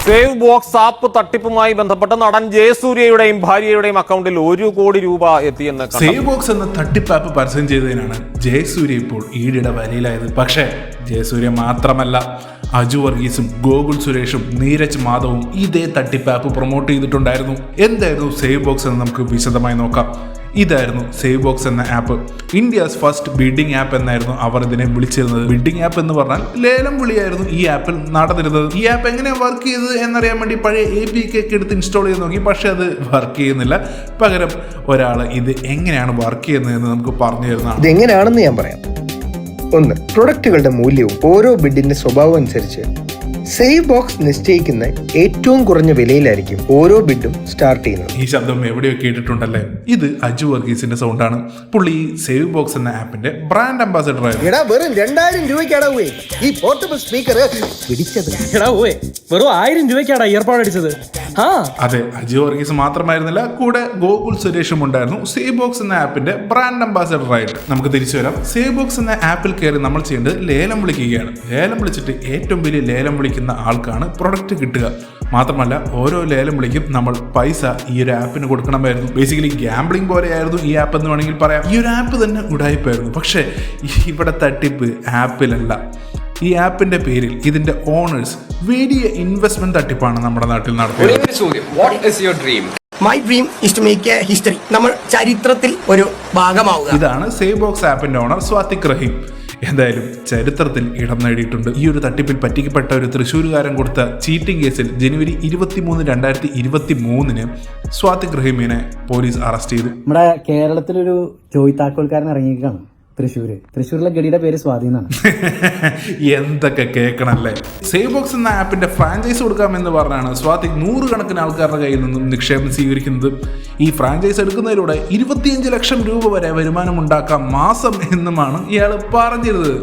Save box app തട്ടിപ്പുമായി ബന്ധപ്പെട്ട് നടൻ ജയസൂര്യയുടെയും ഭാര്യയുടെയും അക്കൗണ്ടിൽ 1 കോടി രൂപ എത്തിയെന്ന് സേവ് ബോക്സ് എന്ന തട്ടിപ്പ് ആപ്പ് പരസ്യം ചെയ്തതിനാണ് ജയസൂര്യ ഇപ്പോൾ ഈടിയുടെ വലയിലായത്. പക്ഷേ ജയസൂര്യ മാത്രമല്ല, അജു വർഗീസും ഗോകുൽ സുരേഷും നീരജ് മാധവും ഇതേ തട്ടിപ്പ് ആപ്പ് പ്രൊമോട്ട് ചെയ്തിട്ടുണ്ടായിരുന്നു. എന്തായിരുന്നു സേവ് ബോക്സ് എന്ന് നമുക്ക് വിശദമായി നോക്കാം. ഇതായിരുന്നു സേവ് ബോക്സ് എന്ന app. India's first bidding app എന്നായിരുന്നു അവർ ഇതിനെ വിളിച്ചിരുന്നത്. ബിഡിംഗ് ആപ്പ് എന്ന് പറഞ്ഞാൽ ലേലം വിളിയായിരുന്നു ഈ ആപ്പിൽ നടന്നിരുന്നത്. ഈ ആപ്പ് എങ്ങനെയാണ് വർക്ക് ചെയ്തത് എന്നറിയാൻ വേണ്ടി പഴയ APK ഒക്കെ എടുത്ത് ഇൻസ്റ്റാൾ ചെയ്ത് നോക്കി. പക്ഷെ അത് വർക്ക് ചെയ്യുന്നില്ല. പകരം ഒരാൾ ഇത് എങ്ങനെയാണ് വർക്ക് ചെയ്യുന്നതെന്ന് നമുക്ക് പറഞ്ഞു തരുന്നതാണ്. ഇതെങ്ങനെയാണെന്ന് ഞാൻ പറയാം. 1. പ്രൊഡക്റ്റുകളുടെ മൂല്യവും ഓരോ ബിഡിന്റെ സ്വഭാവം അനുസരിച്ച് സേവ് ബോക്സ് നിശ്ചയിക്കുന്ന ഏറ്റവും കുറഞ്ഞ വിലയിലായിരിക്കും ഓരോ ബിഡും സ്റ്റാർട്ട് ചെയ്യുന്നത്. ഈ ശബ്ദം എവിടെയോ കേട്ടിട്ടുണ്ടല്ലേ? ഇത് അജു വർഗീസിന്റെ സൗണ്ടാണ്. പുള്ളി സേവ് ബോക്സ് എന്ന ആപ്പിന്റെ ബ്രാൻഡ് അംബാസഡർ ആയിരുന്നു. വെറും 2000 രൂപയ്ക്കാണ് ഈ പോർട്ടബിൾ സ്പീക്കർ പിടിച്ചത്. വെറും 1000 രൂപയ്ക്കാണ് ഇയർപോഡ് അടിച്ചത്. അതെ, അജു വർഗീസ് മാത്രമായിരുന്നില്ല, കൂടെ ഗോകുൽ സുരേഷും ഉണ്ടായിരുന്നു സേവ് ബോക്സ് എന്ന ആപ്പിന്റെ ബ്രാൻഡ് അംബാസഡർ ആയിട്ട്. നമുക്ക് തിരിച്ചു വരാം. സേവ് ബോക്സ് എന്ന ആപ്പിൽ കയറി നമ്മൾ ചെയ്യേണ്ടത് ലേലം വിളിക്കുകയാണ്. ലേലം വിളിച്ചിട്ട് ഏറ്റവും വലിയ ലേലം വിളിക്കുന്ന ആൾക്കാണ് പ്രൊഡക്റ്റ് കിട്ടുക. മാത്രമല്ല, ഓരോ ലേലം വിളിക്കും നമ്മൾ പൈസ ഈ ഒരു ആപ്പിന് കൊടുക്കണമായിരുന്നു. ബേസിക്കലി ഗാംബ്ലിംഗ് പോലെയായിരുന്നു ഈ ആപ്പ് എന്ന് വേണമെങ്കിൽ പറയാം. ഈ ഒരു ആപ്പ് തന്നെ ഉടായിപ്പായിരുന്നു. പക്ഷേ ഇവിടെ തട്ടിപ്പ് ആപ്പിലല്ല. ഈ ആപ്പിന്റെ പേരിൽ ഇതിന്റെ ഓണേഴ്സ് വലിയ ഇൻവെസ്റ്റ്മെന്റ് തട്ടിപ്പാണ് നമ്മുടെ നാട്ടിൽ നടത്തുന്നത്. My dream is to make a history. നമ്മൾ ചരിത്രത്തിൽ ഒരു ഭാഗമാവുക. ഇതാണ് സേവ് ബോക്സ് ആപ്പിന്റെ ഓണർ സ്വാതിക് റഹീം. എന്തായാലും ചരിത്രത്തിൽ ഇടം നേടിയിട്ടുണ്ട്. ഈ ഒരു തട്ടിപ്പിൽ പറ്റിക്കപ്പെട്ട ഒരു തൃശ്ശൂരുകാരൻ കൊടുത്ത ചീറ്റിംഗ് കേസിൽ ജനുവരി 23, 2023 സ്വാതിക് റഹീമിനെ പോലീസ് അറസ്റ്റ് ചെയ്തു. നമ്മുടെ കേരളത്തിലൊരു ജോയ് താക്കോൽക്കാരൻ ഇറങ്ങിയിരിക്കുകയാണ്. തൃശ്ശൂരിലെ ഗഡിയുടെ പേര് സ്വാധീനാണ്. എന്തൊക്കെ കേൾക്കണല്ലേ. സേവ് ബോക്സ് എന്ന ആപ്പിന്റെ ഫ്രാഞ്ചൈസ് കൊടുക്കാമെന്ന് പറഞ്ഞാണ് സ്വാതിക് 100 കണക്കിന് ആൾക്കാരുടെ കയ്യിൽ നിന്നും നിക്ഷേപം സ്വീകരിക്കുന്നത്. ഈ ഫ്രാഞ്ചൈസ് എടുക്കുന്നതിലൂടെ 25 ലക്ഷം രൂപ വരെ വരുമാനം ഉണ്ടാക്കാം മാസം എന്നുമാണ് ഇയാൾ പറഞ്ഞിരുന്നത്.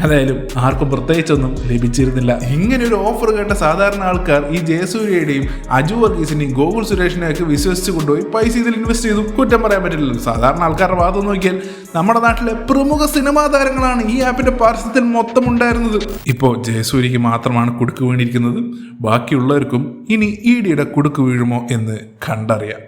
ഏതായാലും ആർക്കും പ്രത്യേകിച്ചൊന്നും ലഭിച്ചിരുന്നില്ല. ഇങ്ങനെ ഒരു ഓഫർ കേട്ട സാധാരണ ആൾക്കാർ ഈ ജയസൂര്യയുടെയും അജു വർഗീസിനെയും ഗോകുൽ സുരേഷിനെയും ഒക്കെ വിശ്വസിച്ച് കൊണ്ടുപോയി പൈസ ഇതിൽ ഇൻവെസ്റ്റ് ചെയ്തു. കുറ്റം പറയാൻ പറ്റില്ലല്ലോ. സാധാരണ ആൾക്കാരുടെ ഭാഗത്ത് നോക്കിയാൽ നമ്മുടെ നാട്ടിലെ പ്രമുഖ സിനിമാ താരങ്ങളാണ് ഈ ആപ്പിന്റെ പരസ്യത്തിൽ മൊത്തം ഉണ്ടായിരുന്നത്. ഇപ്പോൾ ജയസൂര്യക്ക് മാത്രമാണ് കുടുക്ക് വീണിരിക്കുന്നത്. ബാക്കിയുള്ളവർക്കും ഇനി ഈടിയുടെ കുടുക്ക് വീഴുമോ എന്ന് കണ്ടറിയാം.